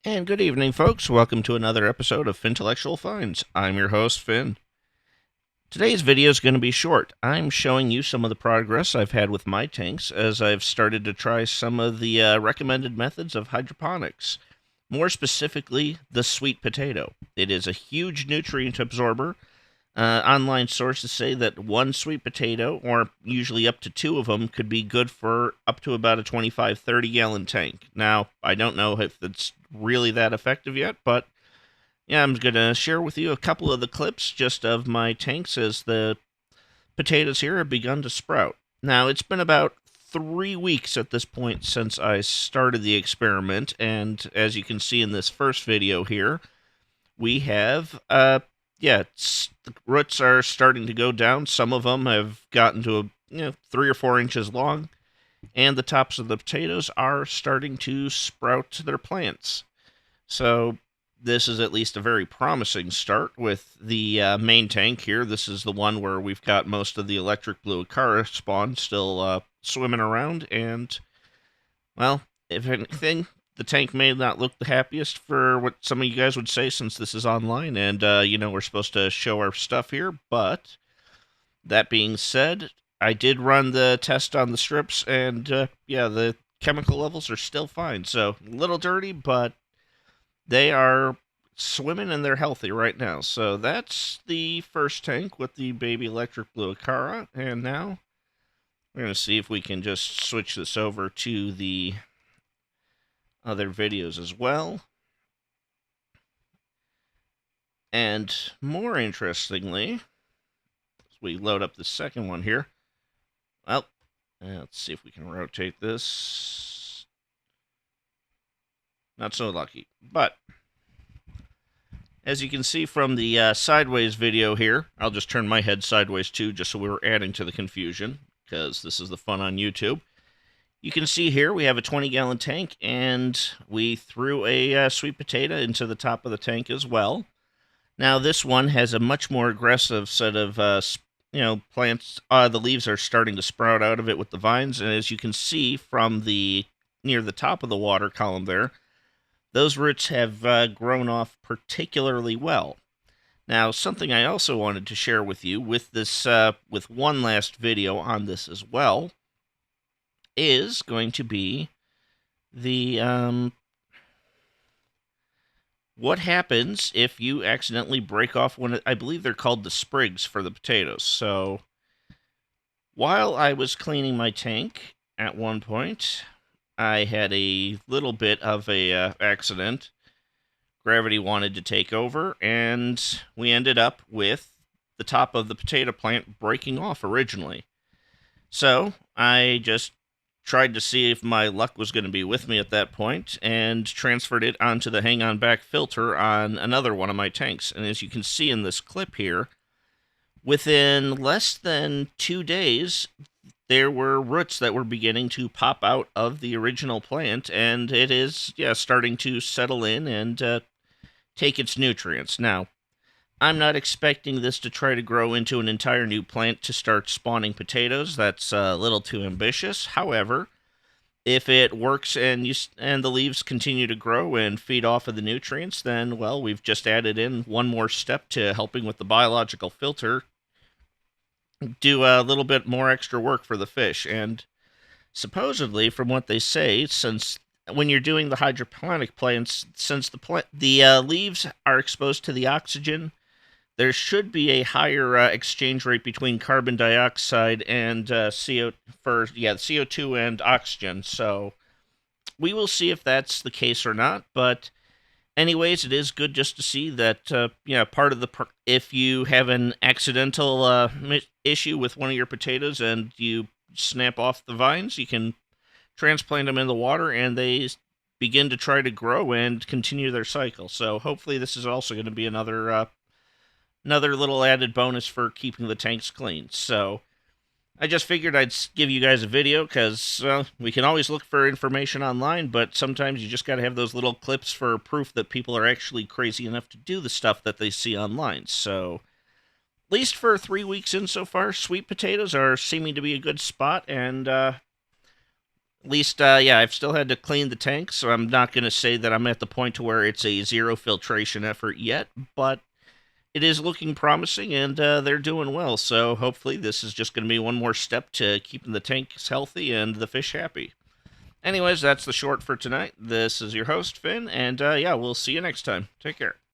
And good evening, folks. Welcome to another episode of Fintellectual Finds. I'm your host, Finn. Today's video is going to be short. I'm showing you some of the progress I've had with my tanks as I've started to try some of the recommended methods of hydroponics. More specifically, the sweet potato. It is a huge nutrient absorber. Online sources say that one sweet potato, or usually up to two of them, could be good for up to about a 25, 30-gallon tank. Now, I don't know if it's really that effective yet, but yeah, I'm going to share with you a couple of the clips just of my tanks as the potatoes here have begun to sprout. Now, it's been about 3 weeks at this point since I started the experiment, and as you can see in this first video here, we have the roots are starting to go down. Some of them have gotten to 3 or 4 inches long, and the tops of the potatoes are starting to sprout their plants. So this is at least a very promising start with the main tank here. This is the one where we've got most of the electric blue Acara spawn still swimming around, and well, if anything, the tank may not look the happiest for what some of you guys would say, since this is online and we're supposed to show our stuff here. But that being said, I did run the test on the strips, and the chemical levels are still fine. So a little dirty, but they are swimming and they're healthy right now. So that's the first tank with the baby electric blue Acara, and now we're going to see if we can just switch this over to the other videos as well. And more interestingly, as we load up the second one here, well, let's see if we can rotate this. Not so lucky. But as you can see from the sideways video here, I'll just turn my head sideways too, just so we're adding to the confusion, because this is the fun on YouTube. You can see here we have a 20-gallon tank, and we threw a sweet potato into the top of the tank as well. Now this one has a much more aggressive set of plants. The leaves are starting to sprout out of it with the vines, and as you can see from the near the top of the water column there, those roots have grown off particularly well. Now, something I also wanted to share with you with this with one last video on this as well is going to be the what happens if you accidentally break off one. I believe they're called the sprigs for the potatoes. So while I was cleaning my tank at one point, I had a little bit of a accident. Gravity wanted to take over, and we ended up with the top of the potato plant breaking off originally. So I just tried to see if my luck was going to be with me at that point, and transferred it onto the hang-on back filter on another one of my tanks. And as you can see in this clip here, within less than 2 days, there were roots that were beginning to pop out of the original plant, and it is starting to settle in and take its nutrients. Now, I'm not expecting this to try to grow into an entire new plant to start spawning potatoes. That's a little too ambitious. However, if it works and the leaves continue to grow and feed off of the nutrients, then, well, we've just added in one more step to helping with the biological filter, do a little bit more extra work for the fish. And supposedly, from what they say, since when you're doing the hydroponic plants, since the leaves are exposed to the oxygen, there should be a higher exchange rate between carbon dioxide and CO2 and oxygen. So we will see if that's the case or not. But anyways, it is good just to see that part of if you have an accidental issue with one of your potatoes and you snap off the vines, you can transplant them in the water, and they begin to try to grow and continue their cycle. So hopefully this is also going to be another little added bonus for keeping the tanks clean. So I just figured I'd give you guys a video, because we can always look for information online, but sometimes you just got to have those little clips for proof that people are actually crazy enough to do the stuff that they see online. So at least for 3 weeks in so far, sweet potatoes are seeming to be a good spot, and At least, yeah, I've still had to clean the tank, so I'm not going to say that I'm at the point to where it's a zero filtration effort yet, but it is looking promising, and they're doing well. So hopefully, this is just going to be one more step to keeping the tanks healthy and the fish happy. Anyways, that's the short for tonight. This is your host, Finn, and yeah, we'll see you next time. Take care.